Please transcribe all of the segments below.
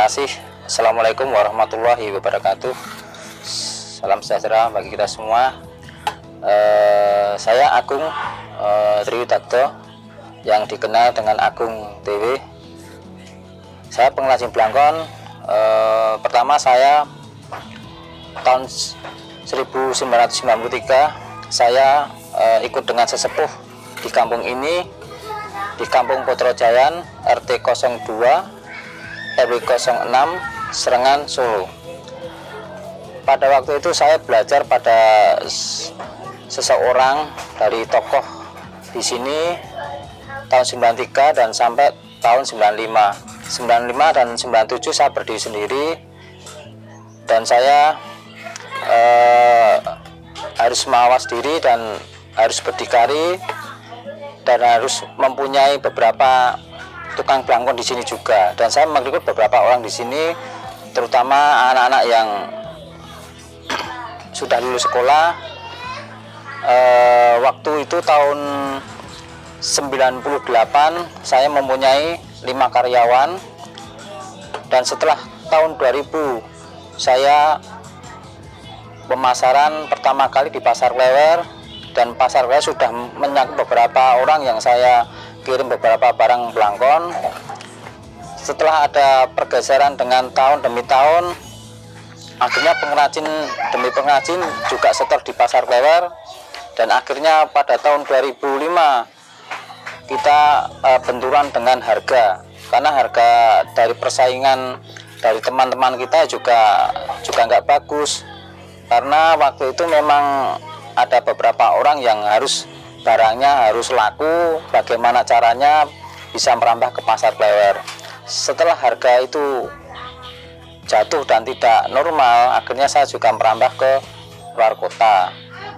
kasih. Assalamualaikum warahmatullahi wabarakatuh. Salam sejahtera bagi kita semua. Saya Agung Triwidakto, yang dikenal dengan Agung TW. Saya pengrajin blangkon. Pertama saya tahun 1993 saya ikut dengan sesepuh di kampung ini, di Kampung Potrojayan, RT 02 RW 06 Serengan, Solo. Pada waktu itu saya belajar pada seseorang dari tokoh di sini tahun 93 dan sampai tahun 95 dan 97 saya berdiri sendiri, dan saya harus mawas diri dan harus berdikari dan harus mempunyai beberapa tukang blangkon di sini juga. Dan saya mengikut beberapa orang di sini, terutama anak-anak yang sudah lulus sekolah. Waktu itu tahun 98 saya mempunyai 5 karyawan, dan setelah tahun 2000 saya pemasaran pertama kali di Pasar Klewer, dan Pasar Klewer sudah menyangkut beberapa orang yang saya kirim beberapa barang blangkon. Setelah ada pergeseran dengan tahun demi tahun, akhirnya pengrajin demi pengrajin juga setor di Pasar Klewer, dan akhirnya pada tahun 2005 kita benturan dengan harga, karena harga dari persaingan dari teman-teman kita juga nggak bagus, karena waktu itu memang ada beberapa orang yang harus barangnya harus laku, bagaimana caranya bisa merambah ke Pasar Klewer. Setelah harga itu jatuh dan tidak normal, akhirnya saya juga merambah ke luar kota,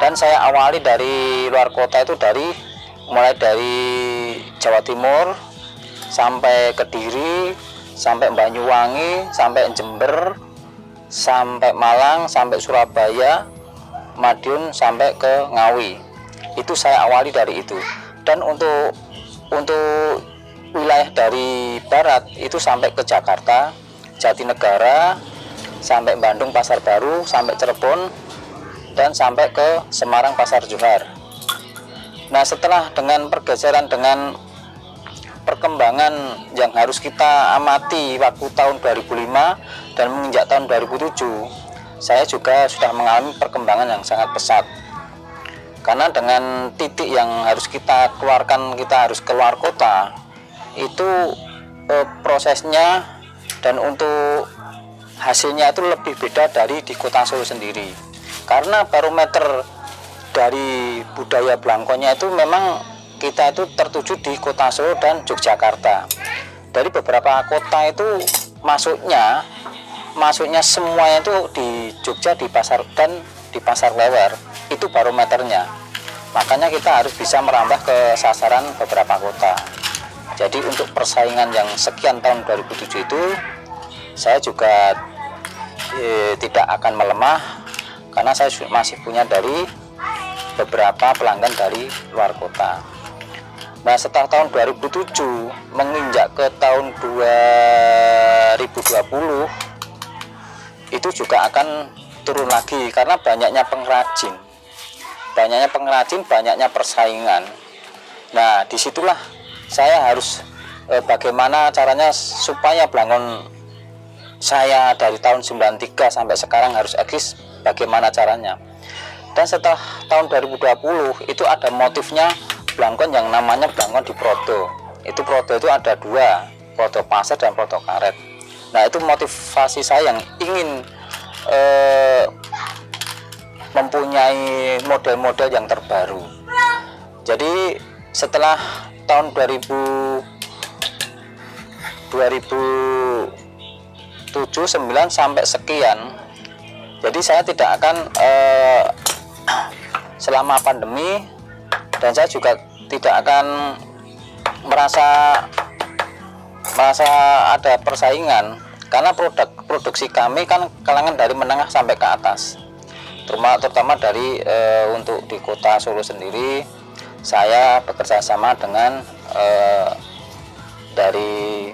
dan saya awali dari luar kota itu mulai dari Jawa Timur sampai Kediri, sampai Banyuwangi, sampai Jember, sampai Malang, sampai Surabaya, Madiun, sampai ke Ngawi. Itu saya awali dari itu. Dan untuk wilayah dari barat itu sampai ke Jakarta, Jatinegara, sampai Bandung Pasar Baru, sampai Cirebon, dan sampai ke Semarang Pasar Johar. Nah, setelah dengan pergeseran dengan perkembangan yang harus kita amati waktu tahun 2005 dan menginjak tahun 2007, saya juga sudah mengalami perkembangan yang sangat pesat. Karena dengan titik yang harus kita keluarkan, kita harus keluar kota, itu prosesnya dan untuk hasilnya itu lebih beda dari di kota Solo sendiri. Karena barometer dari budaya blangkonnya itu memang kita itu tertuju di kota Solo dan Yogyakarta. Dari beberapa kota itu masuknya semuanya itu di Jogja, di pasar dan di Pasar Klewer, itu barometernya. Makanya kita harus bisa merambah ke sasaran beberapa kota. Jadi untuk persaingan yang sekian tahun 2007 itu saya juga tidak akan melemah, karena saya masih punya dari beberapa pelanggan dari luar kota. Nah, setelah tahun 2007 menginjak ke tahun 2020 itu juga akan turun lagi, karena banyaknya pengrajin, banyaknya persaingan. Nah, disitulah saya harus bagaimana caranya supaya blangkon saya dari tahun 93 sampai sekarang harus eksis, bagaimana caranya. Dan setelah tahun 2020 itu ada motifnya blangkon yang namanya blangkon di prodo. Itu prodo itu ada 2, prodo pasir dan prodo karet. Nah, itu motivasi saya yang ingin mempunyai model-model yang terbaru. Jadi setelah tahun 2007, 9 sampai sekian, jadi saya tidak akan selama pandemi, dan saya juga tidak akan merasa ada persaingan, karena produksi kami kan kalangan dari menengah sampai ke atas, terutama dari untuk di kota Solo sendiri. Saya bekerja sama dengan dari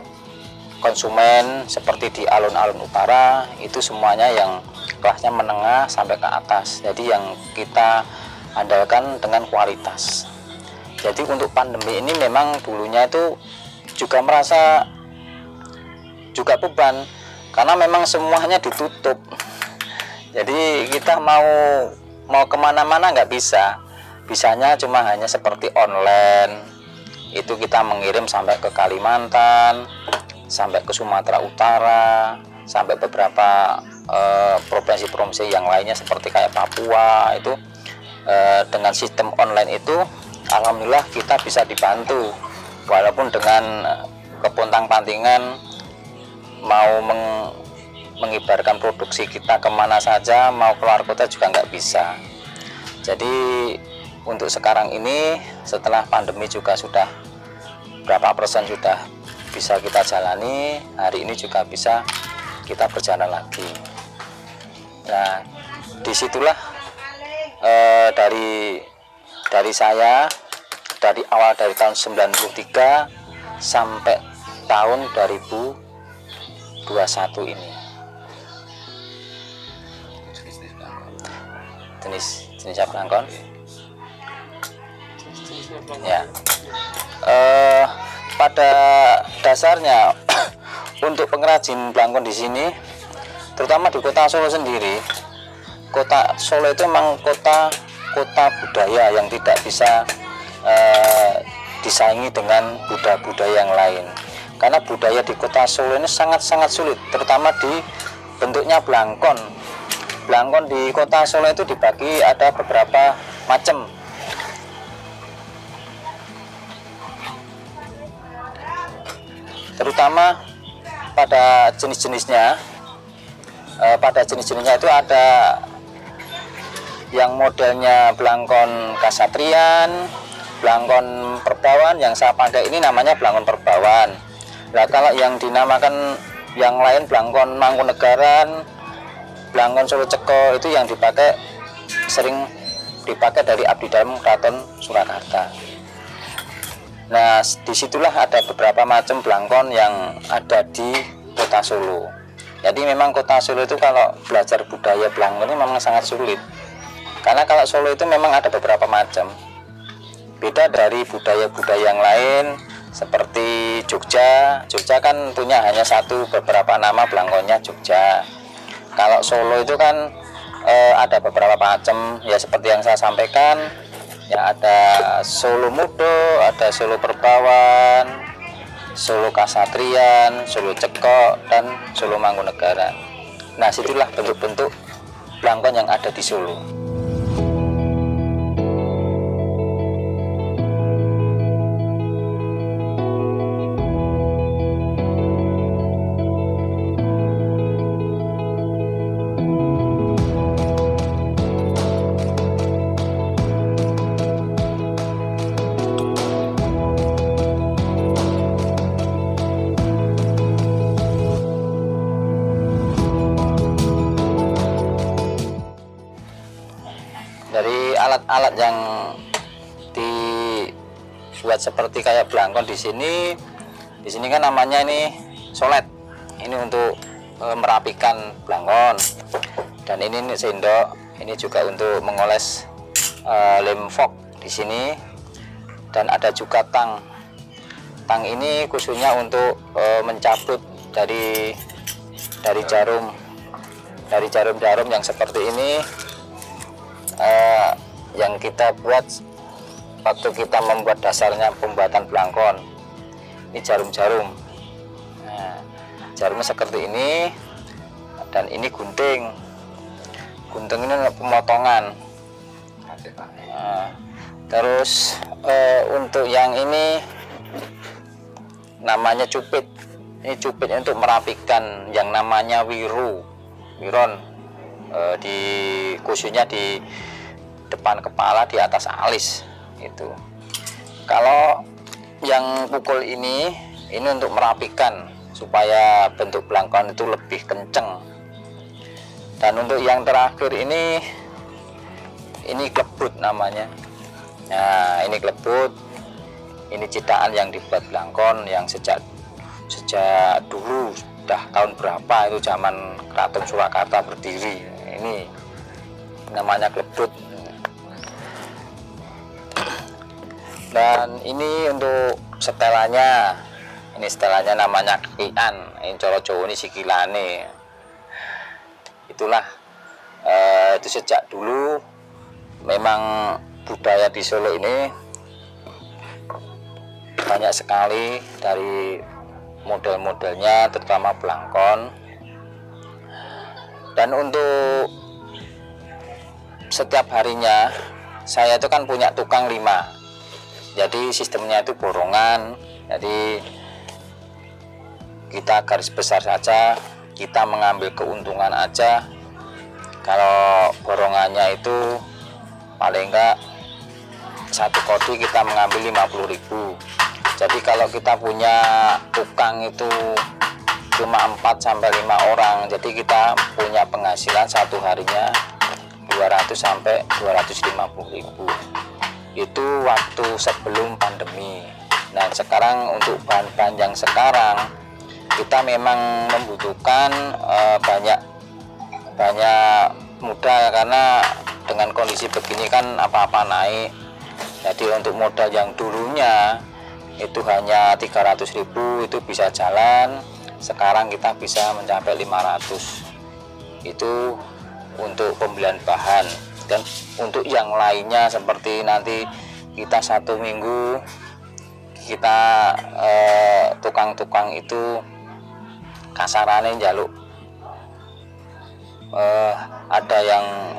konsumen seperti di alun-alun utara itu semuanya yang kelasnya menengah sampai ke atas. Jadi yang kita andalkan dengan kualitas. Jadi untuk pandemi ini memang dulunya itu juga merasa juga beban karena memang semuanya ditutup. Jadi kita mau kemana-mana nggak bisa. Bisanya cuma hanya seperti online. Itu kita mengirim sampai ke Kalimantan, sampai ke Sumatera Utara, sampai beberapa provinsi-provinsi yang lainnya seperti kayak Papua. Itu dengan sistem online itu alhamdulillah kita bisa dibantu, walaupun dengan kepontang-pantingan mau mengibarkan produksi kita kemana saja, mau keluar kota juga nggak bisa. Jadi untuk sekarang ini setelah pandemi juga sudah berapa persen sudah bisa kita jalani, hari ini juga bisa kita berjalan lagi. Nah disitulah dari saya dari awal dari tahun 93 sampai tahun 2021 ini. Jenis belangkon ya, pada dasarnya untuk pengrajin belangkon di sini, terutama di kota Solo sendiri, kota Solo itu memang kota budaya yang tidak bisa disaingi dengan budaya-budaya yang lain, karena budaya di kota Solo ini sangat-sangat sulit, terutama di bentuknya belangkon. Belangkon di kota Solo itu dibagi ada beberapa macam. Terutama pada jenis-jenisnya, itu ada yang modelnya belangkon kasatrian, belangkon perbawan. Yang saya pakai ini namanya belangkon perbawan. Nah kalau yang dinamakan yang lain belangkon Mangkunegaran, belangkon Solo Ceko, itu yang sering dipakai dari abdi dalam Keraton Surakarta. Nah disitulah ada beberapa macam belangkon yang ada di kota Solo. Jadi memang kota Solo itu kalau belajar budaya belangkon ini memang sangat sulit, karena kalau Solo itu memang ada beberapa macam, beda dari budaya-budaya yang lain. Seperti Jogja kan punya hanya beberapa nama belangkonnya Jogja. Kalau Solo itu kan ada beberapa macam, ya seperti yang saya sampaikan, ya ada Solo Mudo, ada Solo Perbawan, Solo Kasatrian, Solo Ceko, dan Solo Mangkunegaran. Nah situlah bentuk-bentuk belangkon yang ada di Solo. Dari alat-alat yang dibuat seperti kayak belangkon di sini kan namanya ini solet. Ini untuk merapikan belangkon, dan ini sendok. Ini juga untuk mengoles lem fok di sini, dan ada juga tang. Tang ini khususnya untuk mencabut dari jarum yang seperti ini. Yang kita buat waktu kita membuat dasarnya pembuatan belangkon, ini jarum-jarum. Nah, jarumnya seperti ini, dan ini gunting ini pemotongan. Nah, terus untuk yang ini namanya cupit. Ini cupit untuk merapikan yang namanya wiron, khususnya di depan kepala, di atas alis itu. Kalau yang pukul ini untuk merapikan supaya bentuk belangkon itu lebih kenceng. Dan untuk yang terakhir ini klebut namanya. Nah ini klebut, ini ciptaan yang dibuat belangkon yang sejak sejak dulu, sudah tahun berapa itu zaman Keraton Surakarta berdiri. Ini namanya Glebdut. Dan ini untuk setelannya, ini setelannya namanya kekian, ini coro Jawa ini sikilane. Itulah itu sejak dulu memang budaya di Solo ini banyak sekali dari model-modelnya, terutama belangkon. Dan untuk setiap harinya saya itu kan punya tukang 5, jadi sistemnya itu borongan. Jadi kita garis besar saja, kita mengambil keuntungan aja. Kalau borongannya itu paling enggak satu kodi kita mengambil 50.000. Jadi kalau kita punya tukang itu cuma 4-5 orang, jadi kita punya penghasilan satu harinya 200-250.000. Itu waktu sebelum pandemi. Nah sekarang untuk bahan-bahan yang sekarang kita memang membutuhkan banyak modal, karena dengan kondisi begini kan apa-apa naik. Jadi untuk modal yang dulunya itu hanya 300.000 itu bisa jalan, sekarang kita bisa mencapai 500. Itu untuk pembelian bahan. Dan untuk yang lainnya seperti nanti kita 1 minggu kita tukang-tukang itu kasarannya jaluk ada yang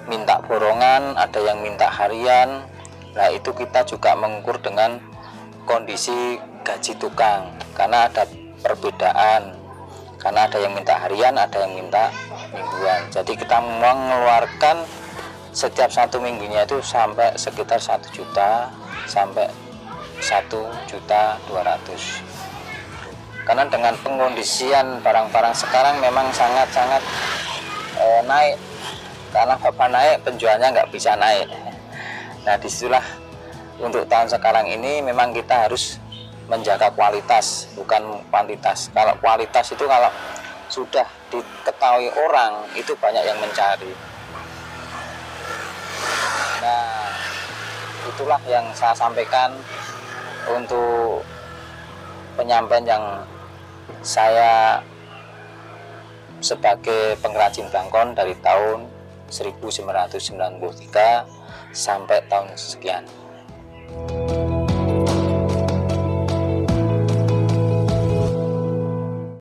minta borongan, ada yang minta harian. Nah itu kita juga mengukur dengan kondisi gaji tukang, karena ada perbedaan, karena ada yang minta harian, ada yang minta mingguan. Jadi kita mengeluarkan setiap 1 minggunya itu sampai sekitar 1 juta sampai 1.200.000. Karena dengan pengkondisian barang-barang sekarang memang sangat-sangat naik, karena bapak naik penjualnya nggak bisa naik. Nah disitulah untuk tahun sekarang ini memang kita harus menjaga kualitas, bukan kuantitas. Kalau kualitas itu kalau sudah diketahui orang itu banyak yang mencari. Nah itulah yang saya sampaikan untuk penyampaian yang saya sebagai pengrajin belangkon dari tahun 1993 sampai tahun sekian.